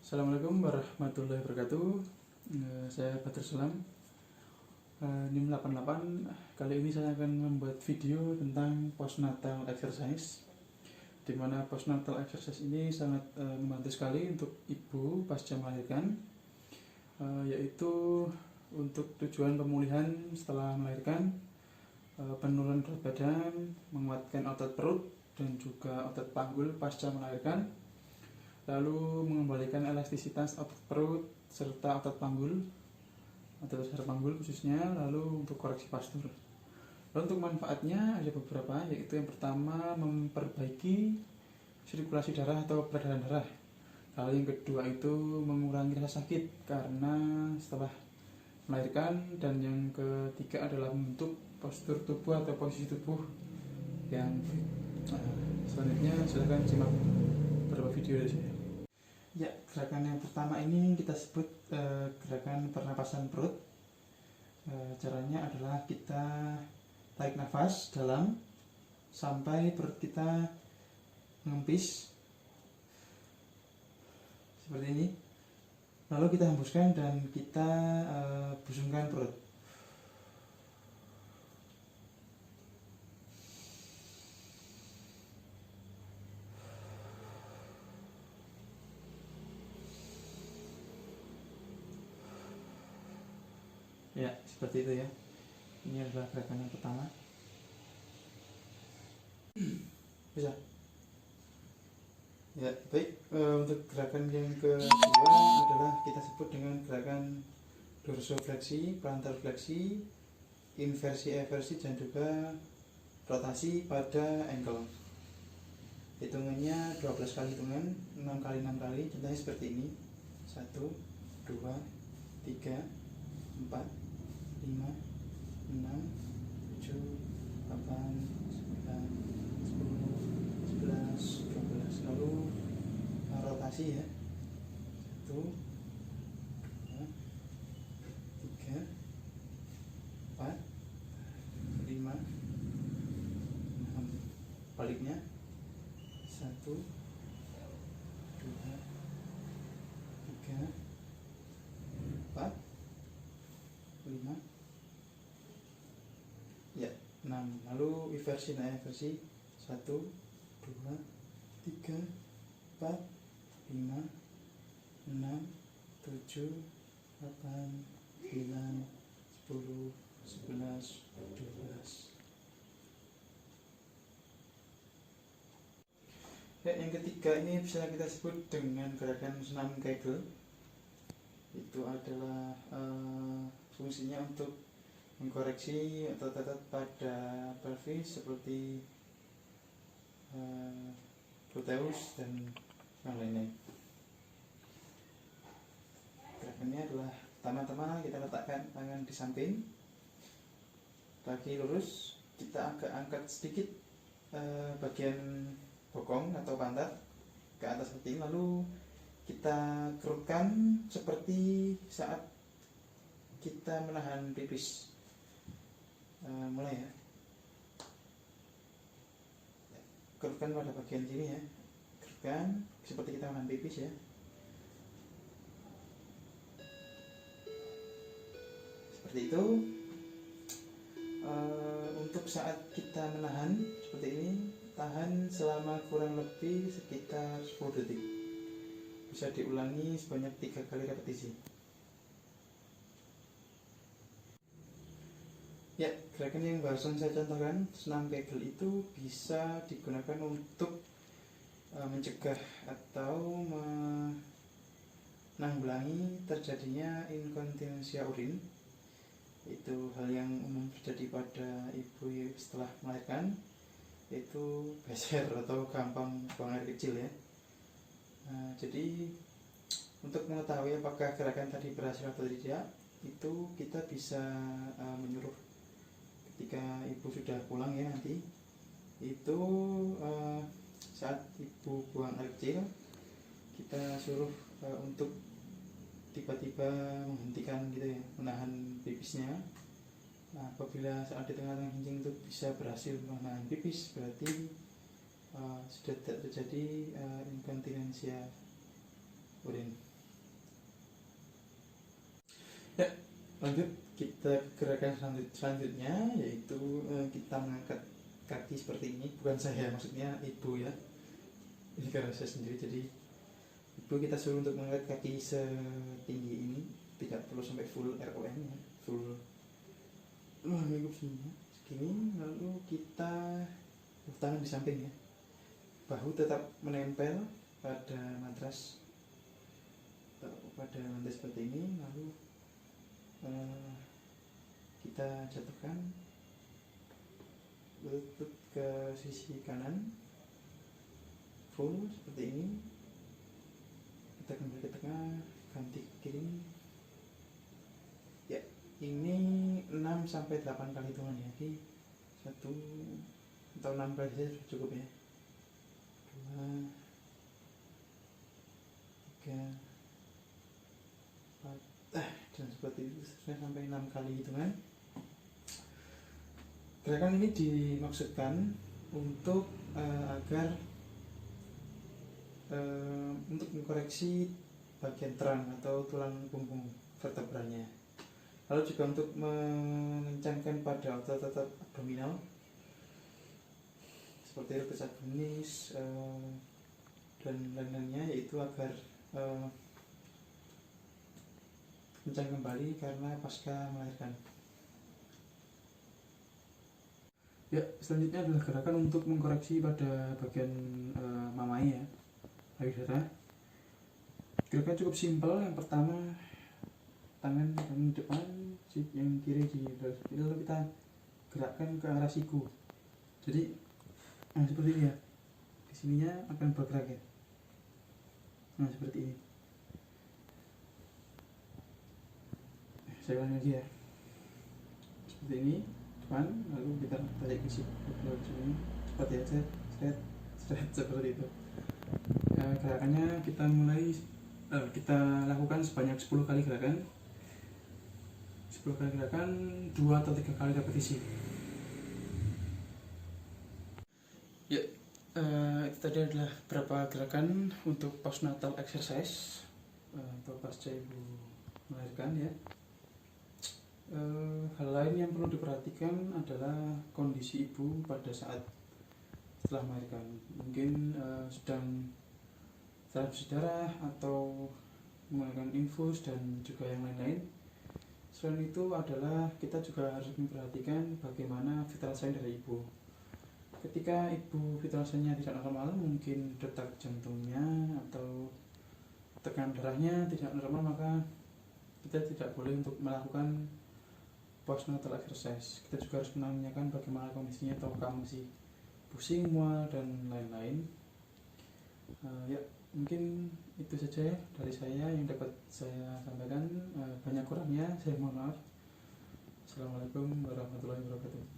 Assalamualaikum warahmatullahi wabarakatuh. Saya Badrul Salam, NIM 88. Kali ini saya akan membuat video tentang postnatal exercise, di mana postnatal exercise ini sangat membantu sekali untuk ibu pasca melahirkan, yaitu untuk tujuan pemulihan setelah melahirkan, penurunan berat badan, menguatkan otot perut dan juga otot panggul pasca melahirkan, lalu mengembalikan elastisitas otot perut serta otot panggul khususnya, lalu untuk koreksi postur. Lalu untuk manfaatnya ada beberapa, yaitu yang pertama memperbaiki sirkulasi darah atau peredaran darah. Lalu yang kedua itu mengurangi rasa sakit karena setelah melahirkan, dan yang ketiga adalah membentuk postur tubuh atau posisi tubuh yang baik. Selanjutnya silakan simak beberapa video dari saya. Ya, gerakan yang pertama ini kita sebut gerakan pernapasan perut. Caranya adalah kita tarik nafas dalam sampai perut kita mengempis seperti ini, lalu kita hembuskan dan kita busungkan perut. Ya, seperti itu ya. Ini adalah gerakan yang pertama. Bisa. Ya, baik. Untuk gerakan yang kedua adalah kita sebut dengan gerakan dorsofleksi, plantar fleksi, inversi eversi, dan juga rotasi pada ankle. Hitungannya 12 kali hitungan, 6 kali 6 kali. Contohnya seperti ini. 1, 2, 3, 4, 5, 6, 7, 8, 9, 10, 11, 12. Lalu rotasi ya. 1, 2, 3, 4, 5, 6. Baliknya 1, 2, 3, 4, 5, ya, 6. Lalu inversi, nah inversi 1, 2, 3, 4, 5, 6, 7, 8, 9, 10, 11, 12. Ya, yang ketiga ini bisa kita sebut dengan gerakan senam Kegel. Itu adalah fungsinya untuk mengkoreksi otot-otot pada pelvis seperti gluteus dan yang lainnya. Gerakannya adalah pertama-tama kita letakkan tangan di samping, kaki lurus, kita agak angkat sedikit bagian bokong atau pantat ke atas seperti ini, lalu kita kerutkan seperti saat kita menahan pipis. Mulai ya, kerutkan pada bagian sini ya, kerutkan seperti kita menahan pipis ya, seperti itu. Untuk saat kita menahan seperti ini, tahan selama kurang lebih sekitar 10 detik. Bisa diulangi sebanyak 3 kali repetisi. Ya, gerakan yang barusan saya contohkan, senam Kegel, itu bisa digunakan untuk mencegah atau menanggulangi terjadinya inkontinensia urin. Itu hal yang umum terjadi pada ibu setelah melahirkan, yaitu beser atau gampang buang air kecil ya. Jadi untuk mengetahui apakah gerakan tadi berhasil atau tidak, itu kita bisa menyuruh ketika ibu sudah pulang ya, nanti itu saat ibu buang air kecil, kita suruh untuk tiba-tiba menghentikan gitu ya, menahan pipisnya. Nah, apabila saat di tengah-tengah kencing itu bisa berhasil menahan pipis, berarti sudah terjadi inkontinensia urin. Ya, lanjut kita ke gerakan selanjutnya, yaitu kita mengangkat kaki seperti ini. Bukan saya, maksudnya ibu ya. Ini karena saya sendiri, jadi ibu kita suruh untuk mengangkat kaki setinggi ini, tidak perlu sampai full ROM ya, full mengikup segini. Lalu kita tangan di samping ya, bahu tetap menempel pada matras, pada lantai seperti ini. Lalu kita jatuhkan lutut ke sisi kanan full seperti ini. Kita kembali ke tengah, ganti ke kiri ya. Ini 6-8 kali hitungan ya, jadi 1 atau 6 kali saja cukup ya. 2, 3, 4, dan seperti itu sampai 6 kali hitungan. Gerakan ini dimaksudkan untuk agar untuk mengkoreksi bagian terang atau tulang punggung vertebranya, lalu juga untuk mengencangkan pada otot-otot abdominal seperti rectus abdominis dan lain-lainnya, yaitu agar kencang kembali karena pasca melahirkan. Ya, selanjutnya adalah gerakan untuk mengkoreksi pada bagian mamai ya, payudara. Gerakan cukup simpel. Yang pertama, tangan di depan, yang kiri di belakang, lalu kita gerakkan ke arah siku. Jadi seperti ini ya, di sininya akan bergerak ya. Seperti ini. Saya ulangi lagi ya, seperti ini depan, lalu kita tarik ke siku sini, cepat ya, seret seperti itu. Gerakannya kita lakukan sebanyak 10 kali gerakan, 2 atau 3 kali repetisi ya. Itu tadi adalah beberapa gerakan untuk postnatal exercise atau pasca ibu melahirkan ya. Hal lain yang perlu diperhatikan adalah kondisi ibu pada saat setelah melahirkan. Mungkin sedang transfusi darah atau menggunakan infus dan juga yang lain-lain. Selain itu adalah kita juga harus memperhatikan bagaimana vital sign dari ibu. Ketika ibu vital sign-nya tidak normal, mungkin detak jantungnya atau tekanan darahnya tidak normal, maka kita tidak boleh untuk melakukan postnatal exercise. Kita juga harus menanyakan bagaimana kondisinya, apakah masih pusing, mual, dan lain-lain. Ya, mungkin itu saja dari saya yang dapat saya sampaikan. Banyak kurangnya saya mohon maaf. Assalamualaikum warahmatullahi wabarakatuh.